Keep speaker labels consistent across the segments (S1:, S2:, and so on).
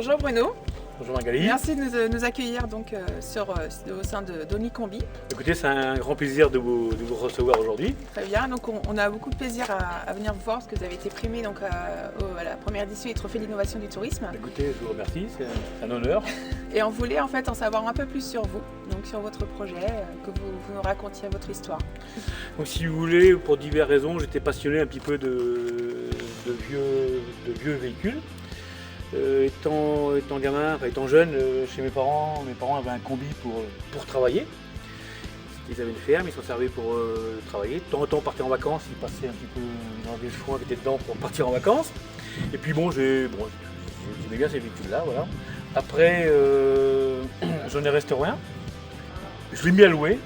S1: Bonjour Bruno.
S2: Bonjour Magali.
S1: Merci de nous accueillir donc, au sein d'Onicombi.
S2: Écoutez, c'est un grand plaisir de vous recevoir aujourd'hui.
S1: Très bien, donc on a beaucoup de plaisir à venir vous voir parce que vous avez été primé donc, à la première édition des Trophées d'innovation du tourisme.
S2: Écoutez, je vous remercie, c'est un honneur.
S1: Et on voulait en fait en savoir un peu plus sur vous, donc sur votre projet, que vous nous racontiez votre histoire.
S2: Donc si vous voulez, pour diverses raisons, j'étais passionné un petit peu de vieux véhicules. Étant gamin, étant jeune, chez mes parents avaient un combi pour travailler. Ils avaient une ferme, ils s'en servaient pour travailler. De temps en temps, on partait en vacances, ils passaient un petit peu dans des foins qui étaient dedans pour partir en vacances. Et puis bon, j'aimais bien ces véhicules-là, voilà. Après, j'en ai restauré un. Je l'ai mis à louer.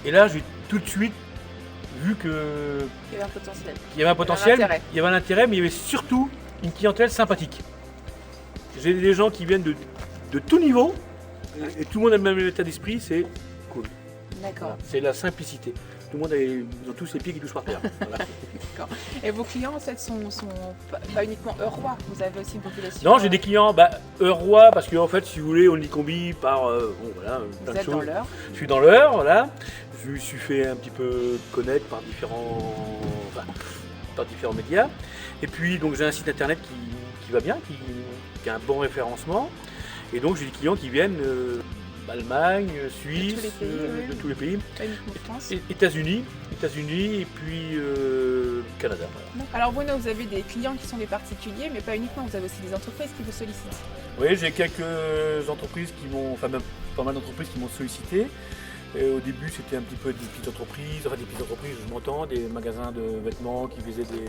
S2: Et là, j'ai tout de suite vu qu'il
S1: Il y avait un potentiel.
S2: Il y avait un potentiel, il y avait un intérêt, mais il y avait surtout une clientèle sympathique. J'ai des gens qui viennent de tout niveau et tout le monde a le même état d'esprit, c'est cool.
S1: D'accord.
S2: Voilà. C'est la simplicité. Tout le monde ils ont tous les pieds qui touchent par terre. Voilà.
S1: D'accord. Et vos clients en fait sont pas uniquement heurrois, vous avez aussi une population.
S2: Non, j'ai des clients heurrois parce que en fait, si vous voulez, Onicombi par voilà, plein de choses.
S1: Vous êtes dans l'heure.
S2: Je suis dans l'heure, voilà. Je me suis fait un petit peu connaître par différents médias. Et puis donc j'ai un site internet qui va bien, qui a un bon référencement. Et donc j'ai des clients qui viennent d'Allemagne, Suisse, de tous les pays,
S1: Pas uniquement France.
S2: États-Unis et puis Canada. Voilà.
S1: Alors Bruno, vous avez des clients qui sont des particuliers, mais pas uniquement, vous avez aussi des entreprises qui vous sollicitent.
S2: Oui, j'ai quelques entreprises même pas mal d'entreprises qui m'ont sollicité. Et au début, c'était un petit peu des petites entreprises, je m'entends, des magasins de vêtements qui faisaient des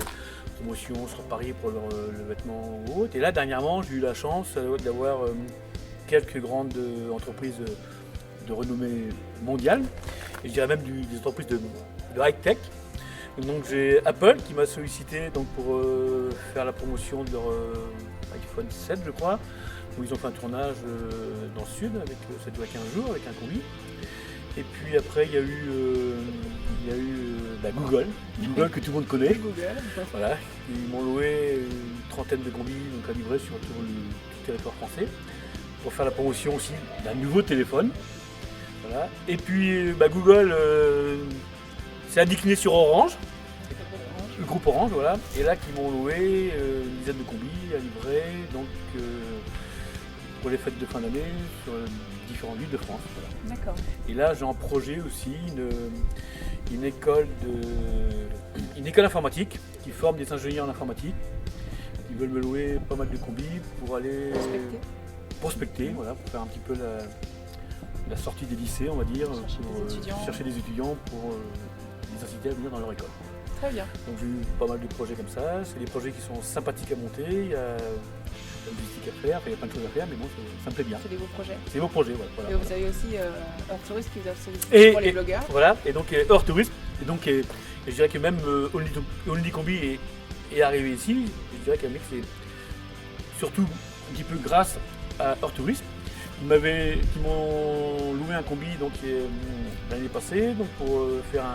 S2: promotions sur Paris pour le vêtement ou autre. Et là, dernièrement, j'ai eu la chance d'avoir quelques grandes entreprises de renommée mondiale, et je dirais même des entreprises de high-tech. Donc j'ai Apple qui m'a sollicité donc, pour faire la promotion de leur iPhone 7, je crois, où ils ont fait un tournage dans le sud, ça durait 15 jours, avec un combi. Et puis après, il y a eu Google que tout le monde connaît.
S1: Google.
S2: Voilà, ils m'ont loué une trentaine de combis donc à livrer sur tout le territoire français pour faire la promotion aussi d'un nouveau téléphone. Voilà. Et puis Google s'est indiqué sur Orange, le groupe Orange, voilà, et là qui m'ont loué une dizaine de combis à livrer donc pour les fêtes de fin d'année sur différentes villes de France. Voilà.
S1: D'accord.
S2: Et là, j'ai en projet aussi une école informatique qui forme des ingénieurs en informatique. Ils veulent me louer pas mal de combis pour aller prospecter, voilà, pour faire un petit peu la sortie des lycées, on va dire, chercher des étudiants pour les inciter à venir dans leur école.
S1: Très bien.
S2: Donc j'ai eu pas mal de projets comme ça. C'est des projets qui sont sympathiques à monter. Il y a la logistique à faire, il y a plein de choses à faire, mais bon, ça me plaît bien.
S1: C'est des beaux projets.
S2: C'est des beaux projets, voilà.
S1: Et vous avez aussi Heure Tourist qui vous a sollicité pour les blogueurs.
S2: Voilà, et donc Heure Tourist. Et donc, je dirais que même Onicombi est arrivé ici. Je dirais que c'est surtout un petit peu grâce à Heure Tourist. Qui m'ont loué un combi donc, l'année passée donc, pour faire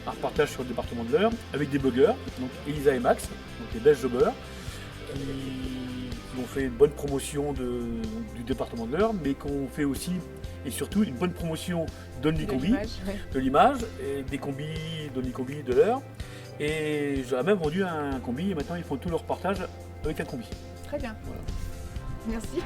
S2: un reportage sur le département de l'Eure avec des blogueurs, donc Elisa et Max, donc les belges blogueurs, qui ont fait une bonne promotion du département de l'Eure, mais qui ont fait aussi et surtout une bonne promotion d'Onicombi, de l'image, et des combis d'Onicombi de l'Eure. Et j'aurais même vendu un combi et maintenant ils font tout leur reportage avec un combi.
S1: Très bien.
S2: Voilà.
S1: Merci.